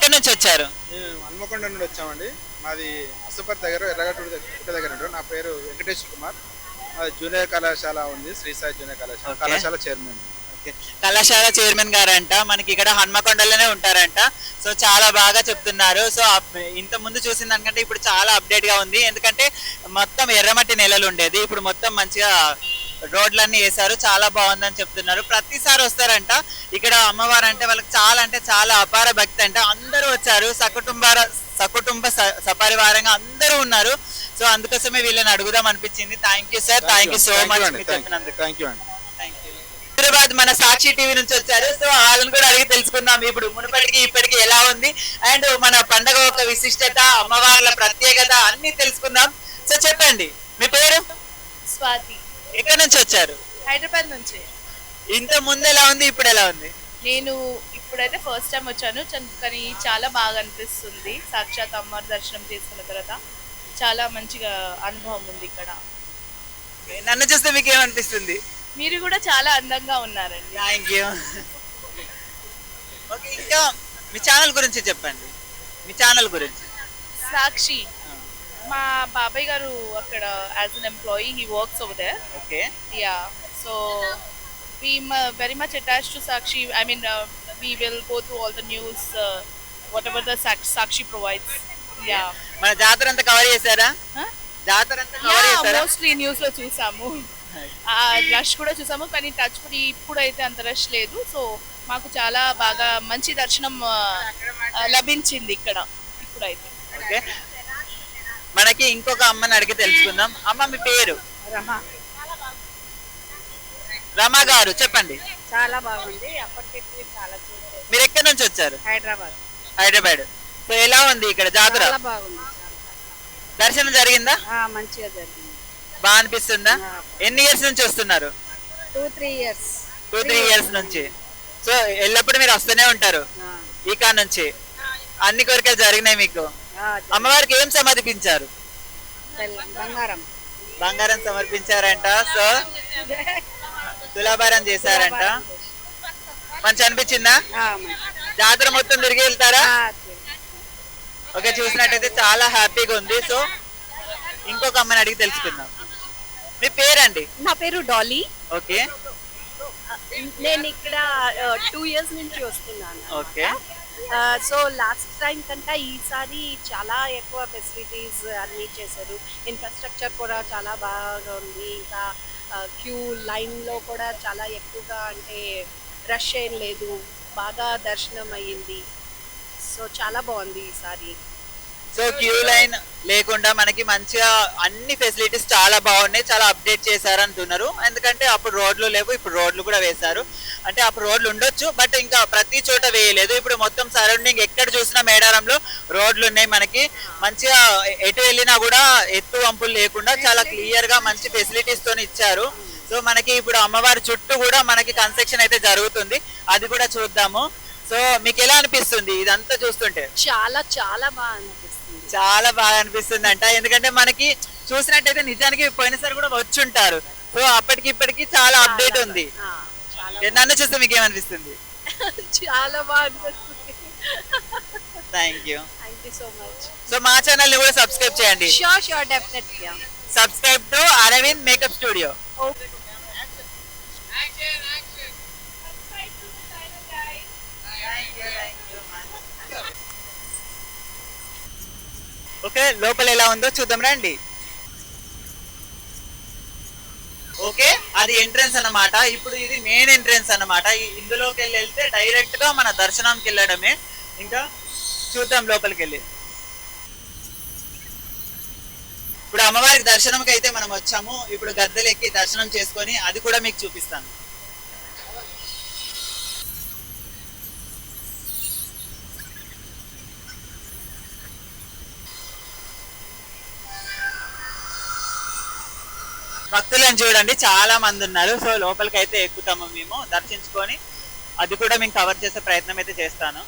ఎక్కడి నుంచి వచ్చారు? మేము హన్మకొండ నుండి వచ్చామండి. మాది అసపర్ దగ్గర ఎర్రగడ్డ దగ్గర ఉంటాం. నా పేరు వెంకటేశ్వర కుమార్. మాది జూనియర్ కళాశాల ఉంది, శ్రీ సాయి జూనియర్ కళాశాల. ఓకే. కళాశాల చైర్మన్. ఓకే. కళాశాల చైర్మన్ గారంట మనకి ఇక్కడ హన్మకొండలోనే ఉంటారంట. సో చాలా బాగా చెప్తున్నారు. సో ఇంత ముందు చూసిన దానికంటే ఇప్పుడు చాలా అప్డేట్ గా ఉంది. ఎందుకంటే మొత్తం ఎర్రమట్టి నెలలు ఉండేది, ఇప్పుడు మొత్తం మంచిగా రోడ్లన్నీ వేశారు. చాలా బాగుందని చెప్తున్నారు. ప్రతిసారి వస్తారంట ఇక్కడ అమ్మవారు అంటే వాళ్ళకి చాలా అంటే చాలా అపార భక్తి అంట. అందరూ వచ్చారు, సకుటుంబ సపరివారంగా అందరూ ఉన్నారు. సో అందుకోసమే వీళ్ళని అడుగుదాం అనిపించింది. Thank you sir, thank you so much మీరు చెప్పినందుకు. థ్యాంక్ యూ అండి. హైదరాబాద్ మన సాక్షి టీవీ నుంచి వచ్చారు. సో వాళ్ళని కూడా అడిగి తెలుసుకుందాం ఇప్పుడు మునుపటికి ఇప్పటికి ఎలా ఉంది అండ్ మన పండగ యొక్క విశిష్టత, అమ్మవార్ల ప్రత్యేకత అన్ని తెలుసుకుందాం. సో చెప్పండి మీ పేరు? స్వాతి. ఎక్కడి నుంచి వచ్చారు? హైదరాబాద్ నుంచి. ఇంత ముందు ఎలా ఉంది, ఇప్పుడు ఎలా ఉంది? నేను ఇప్పుడైతే ఫస్ట్ టైం వచ్చాను, కానీ చాలా బాగా అనిపిస్తుంది. సాక్షాత్ అమ్మవారి దర్శనం చేసుకున్న తర్వాత చాలా మంచిగా అనుభవం ఉంది ఇక్కడ. నన్ను చూస్తే మీకు ఏమనిపిస్తుంది? మీరు కూడా చాలా అందంగా ఉన్నారండి. Thank you. ఓకే, ఇంకా మీ ఛానల్ గురించి చెప్పండి. మీ ఛానల్ గురించి. సాక్షి, మా బాబాయ్ గారు అక్కడ as an employee, he works over there. Okay. Ya, so we very much attached to Sakshi. I mean, we will go through all the news, whatever the Sakshi provides. Yeah. మన జాతర అంతా cover చేశారా? Huh? జాతర అంతా cover Yeah, చేశారా? mostly news లో చూసాము. Rush కూడా చూసాము, కానీ టచ్ కూడా ఇప్పుడైతే అంత రష్ లేదు. సో మాకు చాలా బాగా మంచి దర్శనం లభించింది ఇక్కడ ఇప్పుడైతే. ఓకే, మనకి ఇంకొక అమ్మని అడిగి తెలుసుకుందాం. అమ్మ మీ పేరు? రమా. రమా గారు చెప్పండి. చాలా బాగుంది, అప్పటికి చాలా చూసారు. మీరు ఎక్కడి నుంచి వచ్చారు? హైదరాబాద్. హైదరాబాద్. సో ఎలా ఉంది ఇక్కడ జాతర? చాలా బాగుంది, దర్శనం జరిగిందా? మంచిగా జరిగింది. బాగా అనిపిస్తుందా? ఎన్ని ఇయర్స్ నుంచి వస్తున్నారు? 2-3 years. 2-3 years నుంచి. సో ఎల్లప్పుడు మీరు వస్తూనే ఉంటారు ఈ కాడ నుంచి. అన్ని కోరికలు జరిగినాయి మీకు. అమ్మవారికి ఏం సమర్పించారు? బంగారం. బంగారం సమర్పించారంట. సో తులాభారం చేశారంట. మంచి అనిపించిందా? జాతర మొత్తం తిరిగి వెళ్తారా? ఓకే, చూసినట్టయితే చాలా హ్యాపీగా ఉంది. సో ఇంకొక అమ్మని అడిగి తెలుసుకుందాం. మీ పేరండి? నా పేరు డాలీ. ఓకే. నేను ఇక్కడ 2 years నుంచి వస్తున్నాను. ఓకే. సో లాస్ట్ టైం కంటే ఈసారి చాలా ఎక్కువ ఫెసిలిటీస్ అన్నీ చేశారు. ఇన్ఫ్రాస్ట్రక్చర్ కూడా చాలా బాగా ఉంది. ఇంకా క్యూ లైన్లో కూడా చాలా ఎక్కువగా, అంటే రష్ ఏం లేదు, బాగా దర్శనం అయ్యింది. సో చాలా బాగుంది ఈసారి. సో క్యూ లైన్ లేకుండా మనకి మంచిగా అన్ని ఫెసిలిటీస్ చాలా బాగున్నాయి. చాలా అప్డేట్ చేశారు అంటున్నారు. ఎందుకంటే అప్పుడు రోడ్లు లేవు, ఇప్పుడు రోడ్లు కూడా వేశారు. అంటే అప్పుడు రోడ్లు ఉండొచ్చు, బట్ ఇంకా ప్రతి చోట వేయలేదు. ఇప్పుడు మొత్తం సరౌండింగ్ ఎక్కడ చూసినా మేడారంలో రోడ్లు ఉన్నాయి. మనకి మంచిగా ఎటు వెళ్ళినా కూడా ఎత్తు వంపులు లేకుండా చాలా క్లియర్ గా మంచి ఫెసిలిటీస్ తోని ఇచ్చారు. సో మనకి ఇప్పుడు అమ్మవారి చుట్టూ కూడా మనకి కన్స్ట్రక్షన్ అయితే జరుగుతుంది, అది కూడా చూద్దాము. సో మీకు ఎలా అనిపిస్తుంది ఇదంతా చూస్తుంటే? చాలా చాలా బాగా అనిపిస్తుంది. చాలా బాగా అనిపిస్తుంది అంట. ఎందుకంటే మనకి చూసినట్టయితే నిజానికి పోయినసారి కూడా వచ్చి ఉంటారు. సో అప్పటికి ఇప్పటికి చాలా అప్డేట్ ఉంది. నన్ను చూస్తే మీకు ఏమనిపిస్తుంది? చాలా బాగా అనిపిస్తుంది. Thank you so much. So మా ఛానల్ ని కూడా సబ్స్క్రైబ్ చేయండి. Sure definitely. Subscribe to Aravind makeup studio. Okay, లోపల ఎలా ఉందో చూద్దాం రండి. ఓకే, అది ఎంట్రన్స్ అన్నమాట. ఇప్పుడు ఇది మెయిన్ ఎంట్రన్స్ అన్నమాట. ఇందులోకి వెళ్తే డైరెక్ట్ గా మన దర్శనంకి వెళ్ళడమే. ఇంకా చూద్దాం లోపలికి వెళ్ళి. ఇప్పుడు అమ్మవారికి దర్శనంకి అయితే మనం వచ్చాము. ఇప్పుడు గద్దెలు ఎక్కి దర్శనం చేసుకొని అది కూడా మీకు చూపిస్తాను. భక్తులను చూడండి, చాలా మంది ఉన్నారు. సో లోపలికి అయితే ఎక్కుతాము మేము దర్శించుకొని, అది కూడా మేము కవర్ చేసే ప్రయత్నం అయితే చేస్తాను.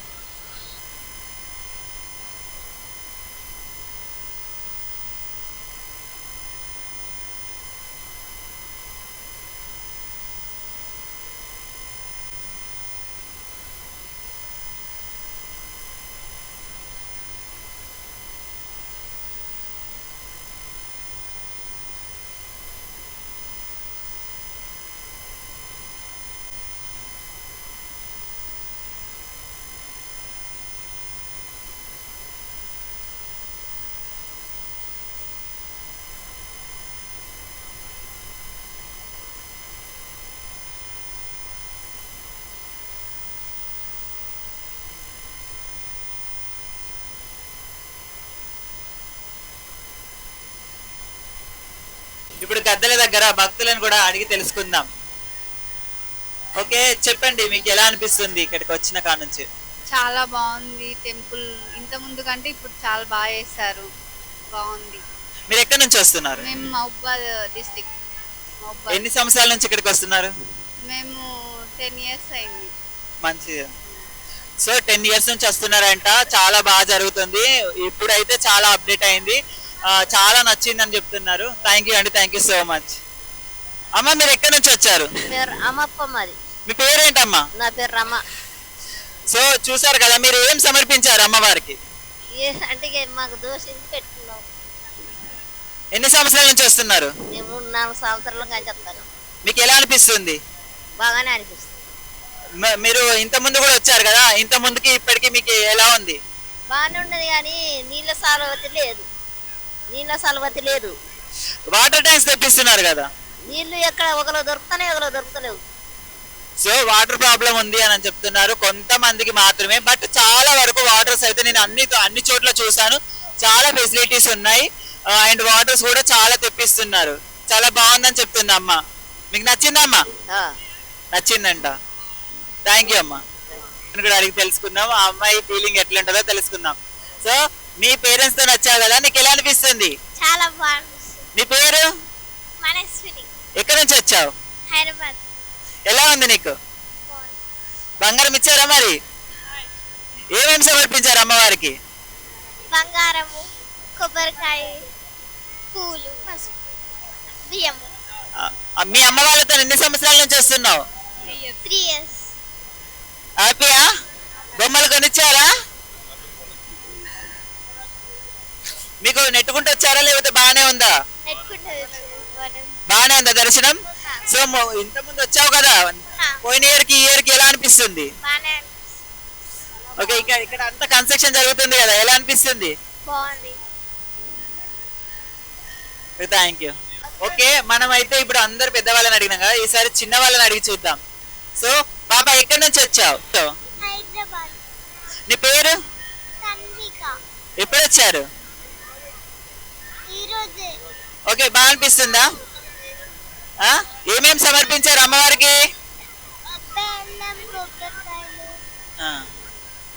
ఇప్పుడు గద్దెల దగ్గర భక్తులను కూడా అడిగి తెలుసుకుందాం. ఓకే, చెప్పండి మీకు ఎలా అనిపిస్తుంది ఇక్కడికి వచ్చిన కాడ నుంచి? చాలా బాగుంది టెంపుల్. ఇంత ముందు కంటే ఇప్పుడు చాలా బాగా చేస్తారు, బాగుంది. మీరు ఎక్కడి నుంచి వస్తున్నారు? మేము మహబూబాద్ డిస్టిక్. మహబూబాద్ ఎన్ని సంవత్సరాల నుంచి ఇక్కడికి వస్తున్నారు? మేము 10 years అయింది. మంచిది. సో 10 years నుంచి వస్తున్నారంట. చాలా బాగా జరుగుతుంది. ఇప్పుడైతే చాలా అప్డేట్ అయింది. చాలా నచ్చిందని చెప్తున్నారు. థ్యాంక్ యూ అండి, థ్యాంక్ యూ సో మచ్. అమ్మ మీరు ఎక్కడి నుంచి వచ్చారు? పేరు అమ్మప్ప మాది. మీ పేరేంటమ్మా? నా పేరు రమ. సో చూసారు కదా, మీరు ఏం సమర్పించారు అమ్మవారికి? అంటే ఇక మాకు దోశ పెట్టుకున్నాం. ఎన్ని సంవత్సరాల నుంచి వస్తున్నారు? మేము 4 సంవత్సరాల కానీ చెప్తాను. మీకు ఎలా అనిపిస్తుంది? బాగానే అనిపిస్తుంది. మీరు ఇంత ముందు కూడా వచ్చారు కదా, ఇంత ముందుకి ఇప్పటికి మీకు ఎలా ఉంది? బాగానే ఉన్నది కానీ నీళ్ళ సాలవతి లేదు. వాటర్ ట్యాంక్స్ తెప్పిస్తున్నారు కదా, నీళ్లు ఎక్కడ ఒకరు దొరుకుతానే ఒకరు దొరుకుతలేవు. సో వాటర్ ప్రాబ్లం ఉంది అని చెప్తున్నారు కొంతమందికి మాత్రమే. బట్ చాలా వరకు వాటర్స్ అయితే నేను అన్ని చోట్ల చూసాను. చాలా ఫెసిలిటీస్ ఉన్నాయి అండ్ వాటర్స్ కూడా చాలా తెప్పిస్తున్నారు. చాలా బాగుందని చెప్తుంది అమ్మ. మీకు నచ్చిందా అమ్మా? నచ్చిందంట. థ్యాంక్ యూ అమ్మా. కూడా అడిగి తెలుసుకుందాం ఆ అమ్మాయి ఫీలింగ్ ఎట్లా ఉంటుందో తెలుసుకుందాం. సో మీ పేరెంట్స్ తో వచ్చావు కదా, నీకు ఎలా అనిపిస్తుంది? చాలా బాగుంది. నీ పేరు? మనస్విని. ఎక్కడి నుంచి వచ్చావు? హైదరాబాద్. ఎలా ఉంది నీకు? బంగారం ఇచ్చారా మరి? ఏమేమి సమర్పించారు అమ్మవారికి? బంగారము, కొబ్బరికాయ, పూలు, పసుపు, బియ్యము. మీ అమ్మ వాళ్ళతో ఎన్ని సంవత్సరాల నుంచి వస్తున్నావు? 3 years. హ్యాపీయా? బొమ్మలు కొనిచ్చారా? మీకు నెట్టుకుంటూ వచ్చారా లేకపోతే బాగానే ఉందా? బాగానే ఉందా దర్శనం? సో ఇంత ముందు వచ్చావు కదా, పోయిన ఇయర్ కి ఎలా అనిపిస్తుంది? ఓకే, ఇక్కడ అంతా కన్స్ట్రక్షన్ జరుగుతుంది కదా, ఎలా అనిపిస్తుంది? బాగుంది. Thank you. ఓకే, మనం అయితే ఇప్పుడు అందరు పెద్దవాళ్ళని అడిగినాం కదా, ఈసారి చిన్న వాళ్ళని అడిగి చూద్దాం. సో పాప ఎక్కడి నుంచి వచ్చావు? హైదరాబాద్. నీ పేరు? కన్విక. ఎప్పుడు వచ్చారు? ఈ రోజే. ఓకే, బాగా అనిపిస్తుందా? ఏమేమి సమర్పించారు అమ్మవారికి? బెల్లం, కొబ్బరికాయలు.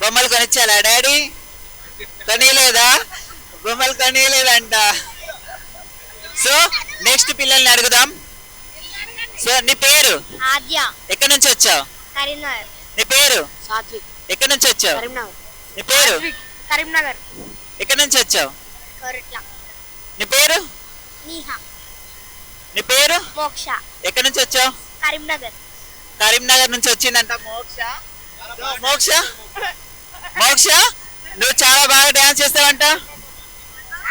బొమ్మలు కొనిచ్చారా డాడీ? కొనియలేదా? బొమ్మలు కొనియలేదంట. సో నెక్స్ట్ పిల్లల్ని అడుగుదాం. సో నీ పేరు? ఆద్య. ఎక్కడి నుంచి వచ్చావు? కరీంనగర్. నీ పేరు? సాత్విక్. ఎక్కడి నుంచి వచ్చావు? కరీంనగర్. నీ పేరు? కరీంనగర్. ఎక్కడి నుంచి వచ్చావు? కోరట్ల. నీ పేరు? నీహా. నీ పేరు? మోక్ష. ఎక్కడి నుంచి వచ్చావు? కరీంనగర్. కరీంనగర్ నుంచి వచ్చిందంట మోక్ష. మోక్ష మోక్ష నువ్వు చాలా బాగా డాన్స్ చేస్తావంట.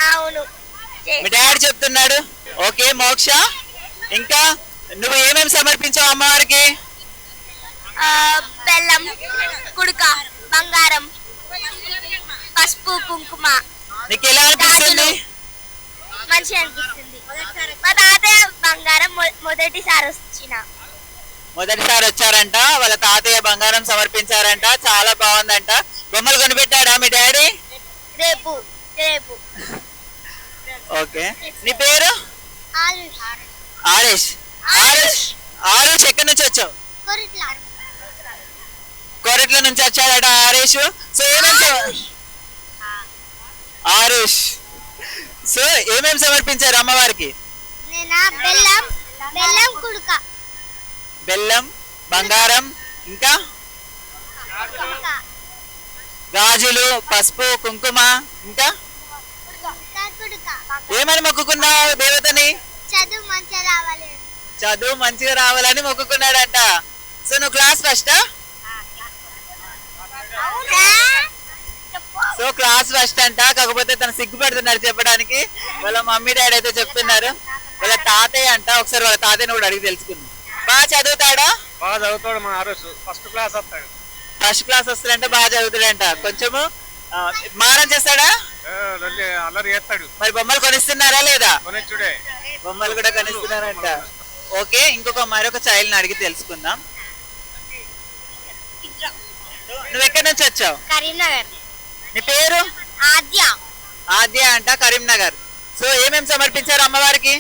అవును, మీ డాడీ చెప్తున్నాడు. ఓకే మోక్ష, ఇంకా నువ్వు ఏమేమి సమర్పించావు అమ్మవారికి? బెల్లం, కుడుక, బంగారం, పసుపు, కుంకుమ. నీకు ఎలా అనిపిస్తుంది? మంచిగా అనిపిస్తుంది. మా తాతయ్య బంగారం మొదటిసారి వచ్చారంట. వాళ్ళ తాతయ్య బంగారం సమర్పించారంట. చాలా బాగుందంట. బొమ్మలు కొనిపెట్టాడా మీ డాడీ? రేపు. ఓకే, నీ పేరు? ఆరుష్. ఆరుష్ ఎక్కడి నుంచి వచ్చావు? కోరట్ల నుంచి వచ్చాడట ఆరుష్. సో ఆరుష్, సో ఏమేమి సమర్పించారు అమ్మవారికి? బెల్లం, కుడుక, బెల్లం, బంగారం, ఇంకా గాజులు, పసుపు, కుంకుమ, ఇంకా ఏమని మొక్కుకున్నావు దేవతని? చదువు మంచిగా రావాలని మొక్కుకున్నాడంట. సో నువ్వు క్లాస్ ఫస్టా? సో క్లాస్ ఫస్ట్ అంట. కాకపోతే తను సిగ్గుపడుతున్నారు చెప్పడానికి. వాళ్ళ మమ్మీ డాడీ అయితే చెప్తున్నారు. వాళ్ళ తాతయ్య అంట. ఒకసారి వాళ్ళ తాతయ్యని కూడా అడిగి తెలుసుకుంది. బాగా చదువుతాడా? బాగా చదువుతాడు. మా ఆరోజు ఫస్ట్ క్లాస్ వస్తాడు. ఫస్ట్ క్లాస్ వస్తాడంట. బాగా చదువుతాడంట. కొంచెము మారం చేస్తాడా? అల్లరి చేస్తాడు. మరి బొమ్మలు కొనిస్తున్నారా లేదా? కొనిచ్చుడే. బొమ్మలు కూడా కొనిస్తున్నారంట. ఓకే, మరొక చైల్డ్ ని అడిగి తెలుసుకుందాం. నువ్వు ఎక్కడి నుంచి వచ్చావు? కరీంనగర్. నీ పేరు? ఆద్య. అంట, కరీంనగర్. సో ఏమేమి సమర్పించారు అమ్మవారికి?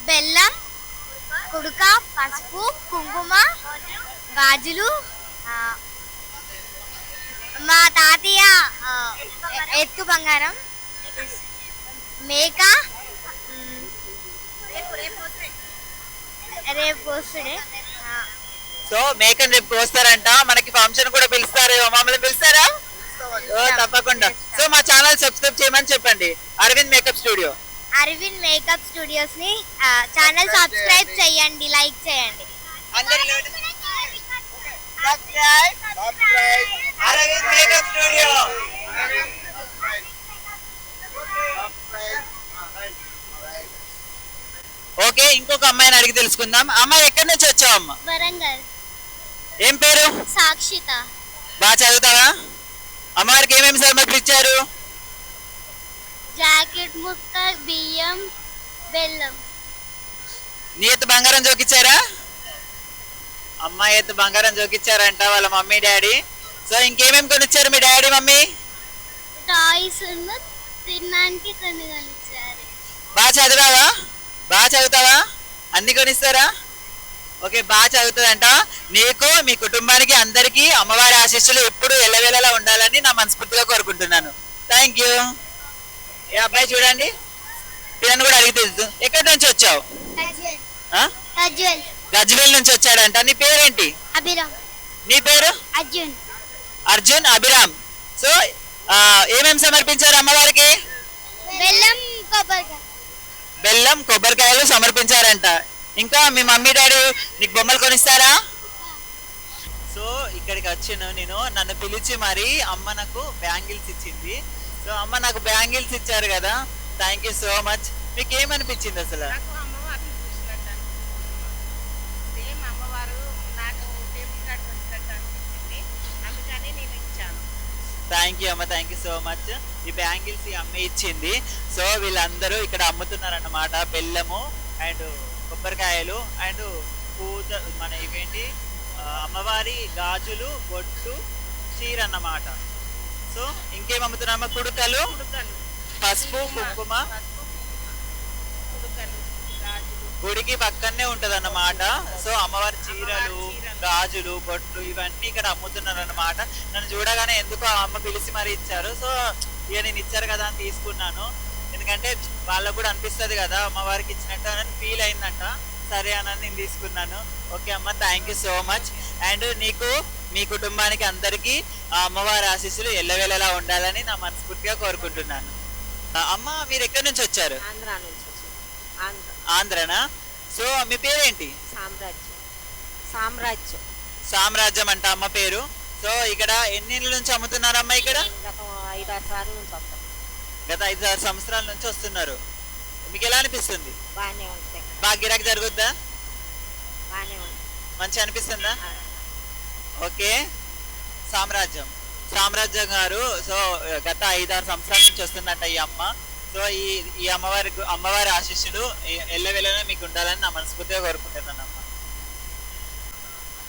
బెల్లం, కుడుక, పసుపు, కుంకుమ, గాజులు. ఆ, మా తాతయ్య ఎత్తు బంగారం, మేక, రేపు వస్తుండే. సో మేకన్ రేపు కోస్తారంట, మనకి ఫంక్షన్ కూడా పిలుస్తారు, మమ్మల్ని పిలుస్తారా? ఓ తప్పకుండా. సో మా ఛానల్ సబ్స్క్రైబ్ చేయమని చెప్పండి, Aravind makeup studio. Aravind makeup studios ని ఛానల్ సబ్స్క్రైబ్ చేయండి, లైక్ చేయండి. Aravind makeup studio. ఓకే, ఇంకొక అమ్మాయిని అడిగి తెలుసుకుందాం. అమ్మాయి ఎక్కడి నుంచి వచ్చావు అమ్మ? వరంగల్. ఏం పేరు? సాక్షిత. బాగా చదువుతావా? అమ్మవారికి ఏమేమి సమర్పించారు? జాకెట్ ముక్క, బియ్యం, బెల్లం. నీ ఎత్తు బంగారం జోకిచ్చారా? అమ్మాయి ఎత్తు బంగారం జోకిచ్చారంట వాళ్ళ మమ్మీ డాడీ. సో ఇంకేమేమి కొనిచ్చారు మీ డాడీ మమ్మీ? టాయ్స్ తినడానికి కొన్ని కొనిచ్చారు. బాగా చదివావా? బాగా చదువుతావా? అన్ని కొనిస్తారా? ఓకే, బాగా చదువుతుందంట. నీకు మీ కుటుంబానికి అందరికీ అమ్మవారి ఆశీస్సులు ఎప్పుడు ఎల్లవేళలా ఉండాలని నా మనస్ఫూర్తిగా కోరుకుంటున్నాను. Thank you. ఏ అబ్బాయి చూడండి, పిల్లని కూడా అడిగి తెలుసు. ఎక్కడి నుంచి వచ్చావు? గజ్వేల్ నుంచి వచ్చాడంట. నీ పేరేంటి? అభిరామ్. నీ పేరు? అర్జున్. అర్జున్, అభిరామ్. సో ఏమేమి సమర్పించారు అమ్మవారికి? బెల్లం, కొబ్బరికాయ. బెల్లం, కొబ్బరికాయలు సమర్పించారంట. ఇంకా మీ మమ్మీ డాడీ నీకు బొమ్మలు కొనిస్తారా? సో ఇక్కడికి వచ్చాను నేను, నన్ను పిలిచి మరి అమ్మ నాకు బ్యాంగిల్స్ ఇచ్చింది. సో అమ్మ నాకు బ్యాంగిల్స్ ఇచ్చారు కదా, థ్యాంక్ యూ సో మచ్. మీకు ఏమనిపించింది అసలు? నాకు అమ్మవారిని చూసినట్టు అనిపించింది. సేమ్ అమ్మవారు నాకు టేబుల్ కార్డ్ వచ్చినట్టు అనిపించింది, అందుకని నేను ఇచ్చాను. థ్యాంక్ యూ అమ్మ, థ్యాంక్ యూ సో మచ్. ఈ బ్యాంగిల్స్ ఈ అమ్మ ఇచ్చింది. సో వీళ్ళందరూ ఇక్కడ అమ్ముతున్నారన్నమాట. బెల్లము అండ్ కొబ్బరికాయలు అండ్ పూజ మన ఇవేంటి అమ్మవారి గాజులు, బొట్టు, చీర అన్నమాట. సో ఇంకేం అమ్ముతున్నామా? కుడుకలు, పసుపు, కుంకుమ. గుడికి పక్కనే ఉంటది అన్నమాట. సో అమ్మవారి చీరలు, గాజులు, బొట్లు ఇవన్నీ ఇక్కడ అమ్ముతున్నారు అన్నమాట. నన్ను చూడగానే ఎందుకో అమ్మ పిలిచి మరి ఇచ్చారు. సో ఇక నేను ఇచ్చారు కదా అని తీసుకున్నాను, ఎందుకంటే వాళ్ళకు కూడా అనిపిస్తుంది కదా అమ్మవారికి ఇచ్చినట్టు అని ఫీల్ అయిందంట. సరే అని నేను తీసుకున్నాను. ఓకే అమ్మ, thank you so much. And నీకు మీ కుటుంబానికి అందరికీ ఆ అమ్మవారి ఆశీస్సులు ఎల్లవేళలా ఉండాలని నా మనస్ఫూర్తిగా కోరుకుంటున్నాను. అమ్మ మీరు ఎక్కడి నుంచి వచ్చారు? ఆంధ్ర నుంచి ఆంధ్రనా? సో మీ పేరేంటి? సామ్రాజ్యం. సామ్రాజ్యం అంట అమ్మ పేరు. సో ఇక్కడ ఎన్నేళ్ళ నుంచి అమ్ముతున్నారమ్మా ఇక్కడ? గత 5-6 సార్లు నుంచి వస్తాం. గత 5-6 సంవత్సరాల నుంచి వస్తున్నారు. మీకు ఎలా అనిపిస్తుంది? బాగానే ఉంటాయి. బాగా గిరాకీ జరుగుద్దా? బాగానే ఉంటాయి. మంచిగా అనిపిస్తుందా? ఓకే. సామ్రాజ్యం సామ్రాజ్యం గారు. సో గత 5-6 సంవత్సరాల నుంచి వస్తుందంట ఈ అమ్మ. సో ఈ అమ్మవారి ఆశీస్సులు ఎల్లవేళలా మీకు ఉండాలని నా మనస్ఫూర్తిగా కోరుకుంటున్నాను అమ్మ.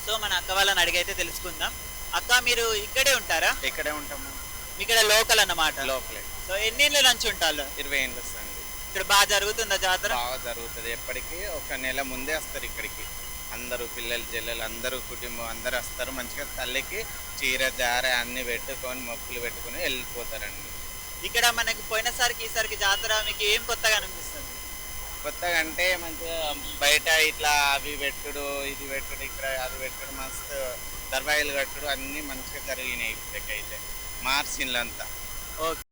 సో మన అక్క వాళ్ళని అడిగైతే తెలుసుకుందాం. అక్క మీరు ఇక్కడే ఉంటారా? ఇక్కడే ఉంటాము. ఇక్కడ లోకల్ అన్నమాట. లోకలే. సో ఎన్నేళ్ళ నుంచి ఉంటారు? 20 ఏళ్ళు వస్తుంది. ఇక్కడ బాగా జరుగుతుందా జాతర? బాగా జరుగుతుంది. ఎప్పటికీ ఒక నెల ముందే వస్తారు ఇక్కడికి. అందరూ పిల్లలు జల్లలు అందరూ కుటుంబం అందరూ వస్తారు. మంచిగా తల్లికి చీర జార అన్ని పెట్టుకొని మొక్కులు పెట్టుకొని వెళ్ళిపోతారండి. ఇక్కడ మనకి పోయినసారికి ఈసారికి జాతర మీకు ఏం కొత్తగా అనిపిస్తుంది? కొత్తగా అంటే మంచిగా బయట ఇట్లా అవి పెట్టుడు ఇది పెట్టుడు ఇక్కడ అది పెట్టుడు మస్తు దర్బాయిలు కట్టుడు అన్నీ మంచిగా జరిగినాయి. ఇప్పటికైతే మార్చిండ్లంతా. ఓకే.